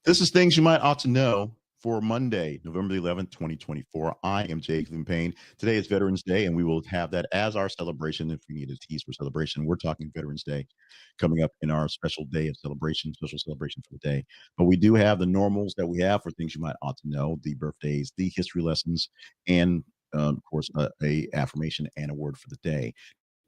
This is things you might ought to know for Monday, November the 11th, 2024. I am Jake Payne. Today is Veterans Day, and we will have that as our celebration. If we need a tease for celebration, we're talking Veterans Day coming up in our special day of celebration, special celebration for the day. But we do have the normals that we have for things you might ought to know, the birthdays, the history lessons, and of course, a affirmation and a word for the day.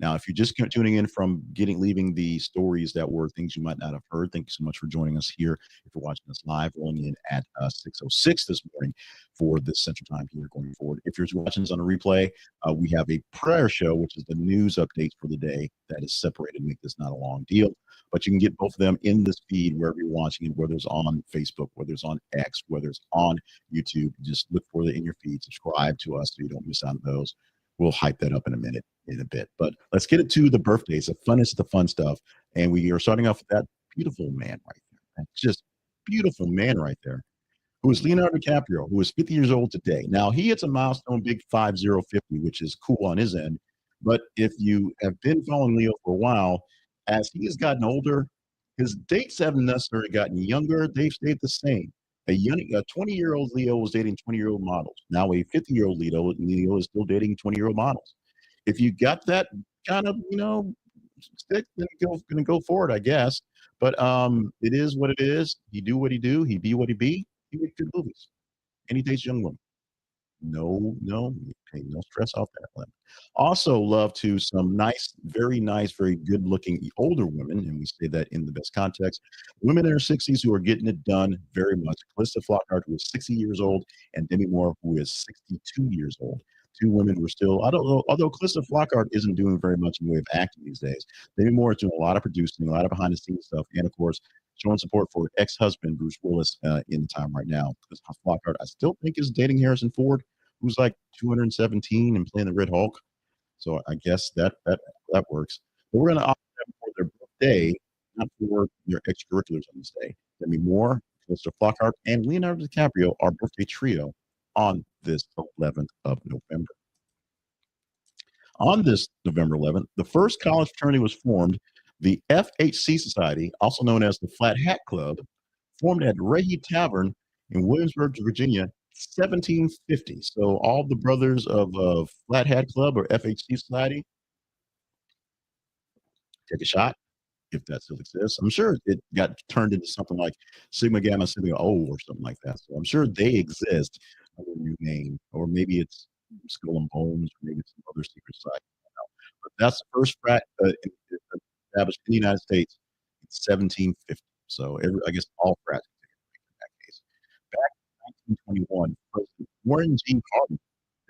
Now, if you're just tuning in from leaving the stories that were things you might not have heard, thank you so much for joining us here. If you're watching us live, rolling in at 6:06 this morning for this Central Time here going forward. If you're watching us on a replay, we have a prayer show, which is the news updates for the day that is separated. Make this not a long deal, but you can get both of them in this feed wherever you're watching it, whether it's on Facebook, whether it's on X, whether it's on YouTube. Just look for it in your feed. Subscribe to us so you don't miss out on those. We'll hype that up in a bit. But let's get it to the birthdays. The funnest, the fun stuff. And we are starting off with that beautiful man right there. That's just beautiful man right there, who is Leonardo DiCaprio, who is 50 years old today. Now, he hits a milestone big 5050, which is cool on his end. But if you have been following Leo for a while, as he has gotten older, his dates haven't necessarily gotten younger. They've stayed the same. A 20-year-old Leo was dating 20-year-old models. Now a 50-year-old Leo is still dating 20-year-old models. If you got that kind of, stick, then you're gonna go for it, I guess. But it is what it is. He do what he do. He be what he be. He make good movies. And he dates young women. No, okay, no stress off that one. Also, love to some nice, very good-looking older women, and we say that in the best context. Women in their 60s who are getting it done very much. Calista Flockhart, who is 60 years old, and Demi Moore, who is 62 years old. Two women who are still, I don't know, although Calista Flockhart isn't doing very much in the way of acting these days. Demi Moore is doing a lot of producing, a lot of behind-the-scenes stuff, and of course, showing support for her ex-husband Bruce Willis in time right now. Because Flockhart, I still think, is dating Harrison Ford, who's like 217 and playing the Red Hulk. So I guess that works. But we're going to opt them for their birthday, not for their extracurriculars on this day. Demi Moore, Mr. Flockhart, and Leonardo DiCaprio, our birthday trio on this 11th of November. On this November 11th, the first college fraternity was formed, the F.H.C Society, also known as the Flat Hat Club, formed at Raleigh Tavern in Williamsburg, Virginia, 1750. So all the brothers of Flat Hat Club or F.H.C Society, take a shot if that still exists. I'm sure it got turned into something like Sigma Gamma Sigma O or something like that. So I'm sure they exist under a new name, or maybe it's Skull and Bones, or maybe it's some other secret society. But that's the first frat established in the United States in 1750. So I guess all frats in that case. Back in 1921, President Warren G. Harding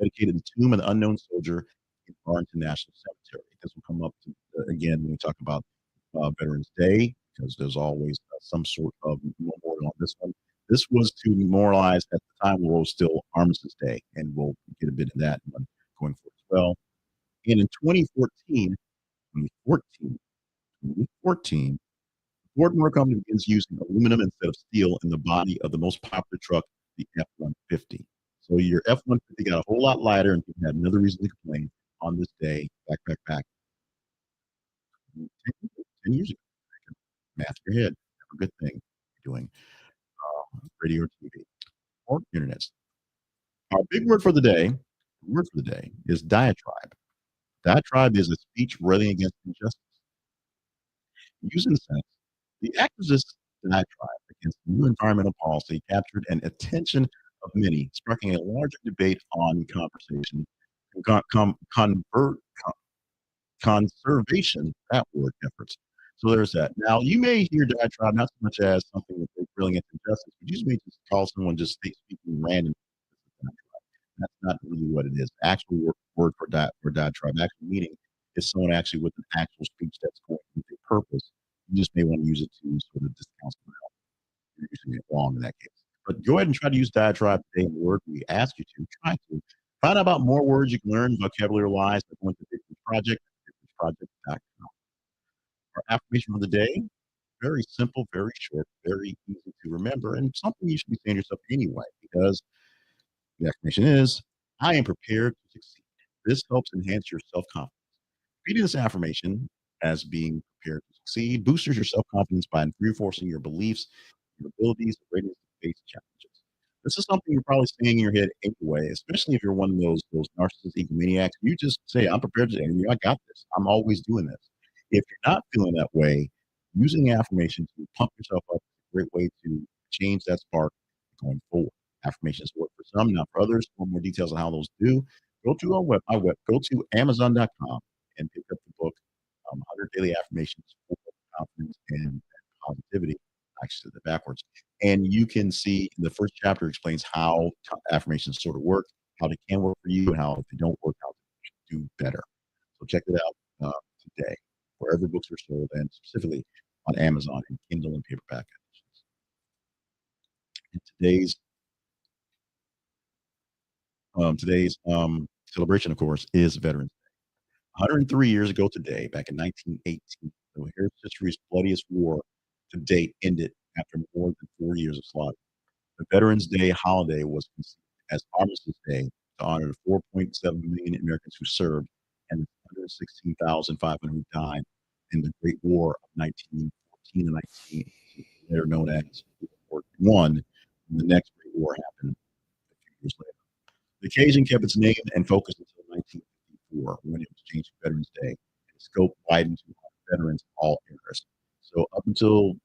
dedicated the tomb of the unknown soldier in Arlington National Cemetery. This will come up again when we talk about Veterans Day, because there's always some sort of memorial on this one. This was to memorialize at the time where it was still Armistice Day, and we'll get a bit of that one going forward as well. And in 2014, Ford Motor Company begins using aluminum instead of steel in the body of the most popular truck, the F-150. So your F-150 got a whole lot lighter, and people had another reason to complain on this day, back 10 years ago. Math in your head, never a good thing you're doing radio or TV or internet. Our big word for the day is diatribe. Diatribe is a speech railing against injustice. Used in the sense, the activist diatribe against new environmental policy captured an attention of many, sparking a larger debate on conservation, that word, efforts. So there's that. Now, you may hear diatribe not so much as something that they're railing against injustice, but you may just call someone just speaking random. That's not really what it is. Actual word for diatribe, actual meaning is someone actually with an actual speech that's going with a purpose. You just may want to use it to sort of discount someone else. You're using it wrong in that case. But go ahead and try to use diatribe today in the word we ask you to. Try to find out about more words you can learn vocabulary wise by going to project.com. Our affirmation for the day, very simple, very short, very easy to remember, and something you should be saying to yourself anyway, because the affirmation is, I am prepared to succeed. This helps enhance your self-confidence. Reading this affirmation as being prepared to succeed boosters your self-confidence by reinforcing your beliefs your abilities and readiness to face challenges. This is something you're probably saying in your head anyway, especially if you're one of those narcissistic egomaniacs. You just say, "I'm prepared to, and I got this. I'm always doing this." If you're not feeling that way, using affirmation to pump yourself up is a great way to change that spark going forward. Affirmations work for some, not for others. For more details on how those do, go to go to Amazon.com and pick up the book, 100 Daily Affirmations for Confidence and Positivity. Actually, the backwards. And you can see the first chapter explains how affirmations sort of work, how they can work for you, and how if they don't work, how to do better. So check it out today, wherever books are sold, and specifically on Amazon and Kindle and paperback editions. And today's celebration, of course, is Veterans Day. 103 years ago today, back in 1918, the here's history's bloodiest war to date ended after more than 4 years of slaughter. The Veterans Day holiday was conceived as Armistice Day to honor the 4.7 million Americans who served and the 116,500 who died in the Great War of 1914 and 1918, later known as World War I. The next Great War happened a few years later. The occasion kept its name and focus until 1954, when it was changed to Veterans Day, and its scope widened to honor veterans of all eras. So up till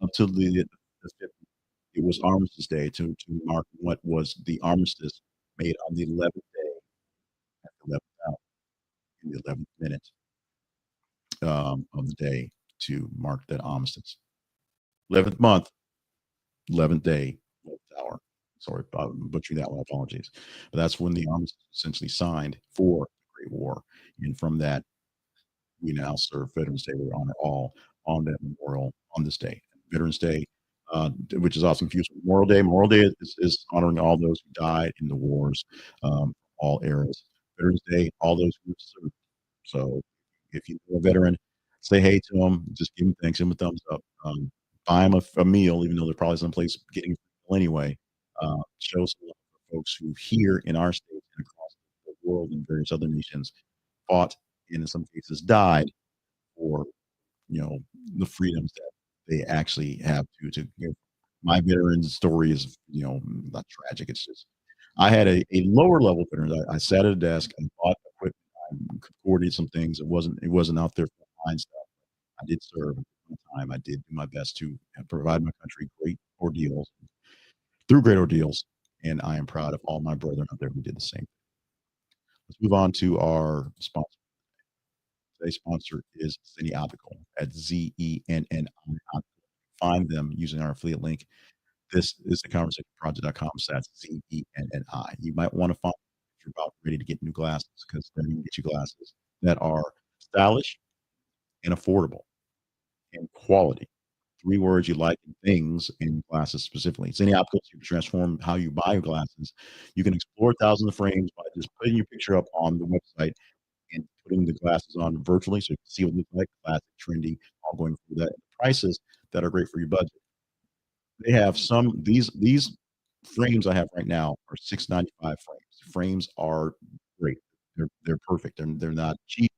the 50s, it was Armistice Day to mark what was the armistice made on the 11th day at the 11th hour, in the 11th minute of the day to mark that armistice. 11th month, 11th day, 11th hour. Sorry about butchering that one. Apologies. But that's when the armistice was essentially signed for the Great War. And from that, we now serve Veterans Day. We honor all on that memorial on this day. Veterans Day, which is often confused with Memorial Day. Memorial Day is honoring all those who died in the wars, all eras. Veterans Day, all those who served. So if you know a veteran, say hey to them, just give them thanks, give them a thumbs up, buy them a meal, even though they're probably someplace getting a meal anyway. Show some love for folks who here in our state and across the world and various other nations fought and in some cases died for the freedoms that they actually have to give. My veteran's story is not tragic. It's just I had a lower level veteran. I sat at a desk and bought equipment. I coordinated some things. It wasn't out there for fine stuff. I did serve at the time. I did do my best to provide my country great ordeals, and I am proud of all my brethren out there who did the same. Let's move on to our sponsor. Today's sponsor is Zenni Optical at Zenni. Find them using our affiliate link. This is the conversationproject.com /Zenni. You might want to find if you're about ready to get new glasses, because they're going to get you glasses that are stylish and affordable and quality. Three words you like in things in glasses specifically. Zenni Optical, you can transform how you buy your glasses. You can explore thousands of frames by just putting your picture up on the website and putting the glasses on virtually so you can see what they look like, classic, trendy, all going through that. Prices that are great for your budget. They have these frames I have right now are 695 frames. Frames are great. They're perfect. They're not cheap.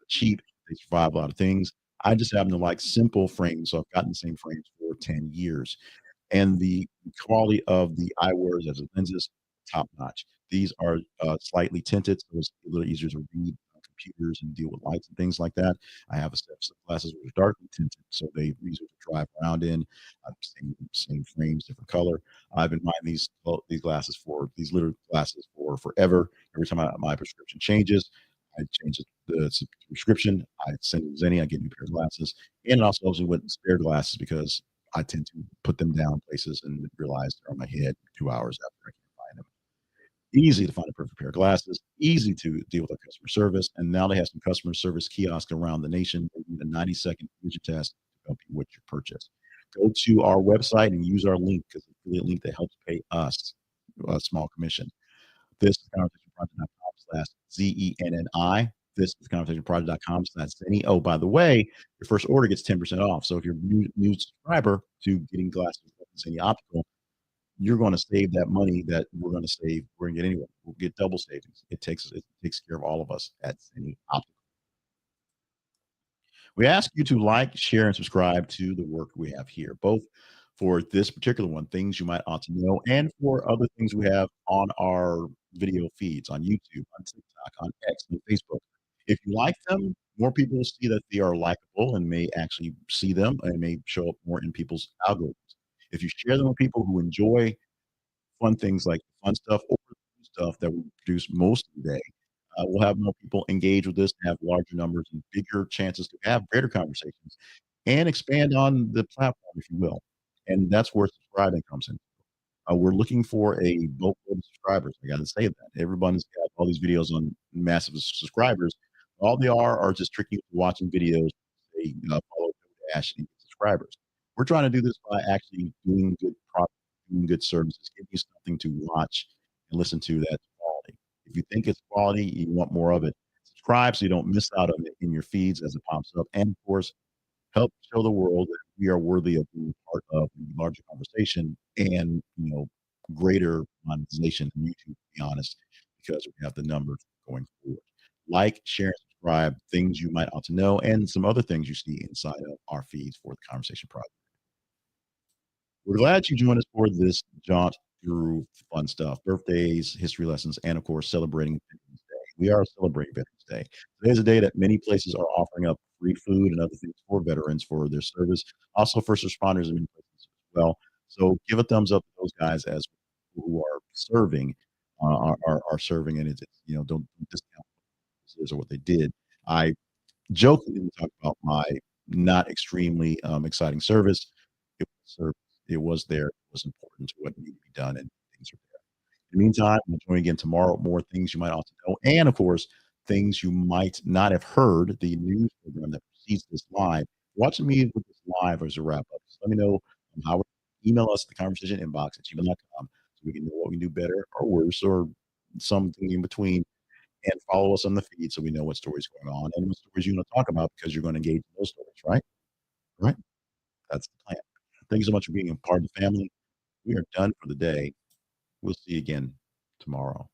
They survive a lot of things. I just happen to like simple frames, so I've gotten the same frames for 10 years. And the quality of the eyewears as lenses, top notch. These are slightly tinted, so it's a little easier to read on computers and deal with lights and things like that. I have a set of sunglasses which are darkly tinted, so they easier to drive around in. Same frames, different color. I've been buying these little glasses for forever. Every time my prescription changes, I change the prescription. I send it to Zenni. I get a new pair of glasses, and it also helps me with spare glasses because I tend to put them down places and realize they're on my head 2 hours after I can find them. Easy to find a perfect pair of glasses, easy to deal with our customer service, and now they have some customer service kiosks around the nation. They need a 90-second vision test to help you with your purchase. Go to our website and use our link, because it's affiliate link that helps pay us a small commission. This is conversationproject.com/Zenni. This is conversationproject.com/Zenni. Oh, by the way, your first order gets 10% off. So if you're a new subscriber to getting glasses from Zenni Optical, you're going to save that money that we're going to save. We're going to get anyway. We'll get double savings. It takes care of all of us at Zenni Optical. We ask you to like, share, and subscribe to the work we have here, both for this particular one, things you might ought to know, and for other things we have on our video feeds on YouTube, on TikTok, on X, and Facebook. If you like them, more people will see that they are likable and may actually see them and may show up more in people's algorithms. If you share them with people who enjoy fun things like fun stuff or stuff that we produce most of the day, we'll have more people engage with this, have larger numbers and bigger chances to have greater conversations and expand on the platform, if you will. And that's where subscribing comes in. We're looking for a boatload of subscribers. I gotta say that. Everyone's got all these videos on massive subscribers. All they are just tricking you into watching videos. They follow Dash and get subscribers. We're trying to do this by actually doing good product, doing good services, giving you something to watch and listen to that's quality. If you think it's quality, you want more of it. Subscribe so you don't miss out on it in your feeds as it pops up. And of course, help show the world that we are worthy of being part of the larger conversation and, greater monetization than YouTube, to be honest, because we have the numbers going forward. Like, share, and subscribe, things you might ought to know, and some other things you see inside of our feeds for the Conversation Project. We're glad you joined us for this jaunt through fun stuff, birthdays, history lessons, and of course, celebrating Veterans Day. We are celebrating Veterans Day. Today is a day that many places are offering up free food and other things for veterans for their service, also first responders in many places as well. So give a thumbs up to those guys as people who are serving, are serving, and it's don't discount what this is or what they did. I jokingly talk about my not extremely, exciting service. It was service. It was there. It was important to what needed to be done, and things are there. In the meantime, we'll join again tomorrow. More things you might also know, and of course, things you might not have heard. The news program that precedes this live. Watching me with this live as a wrap up. Just let me know how. Email us at the conversation inbox at gmail.com so we can know what we can do better or worse or something in between, and follow us on the feed so we know what stories going on and what stories you're going to talk about because you're going to engage in those stories, right? Right? That's the plan. Thank you so much for being a part of the family. We are done for the day. We'll see you again tomorrow.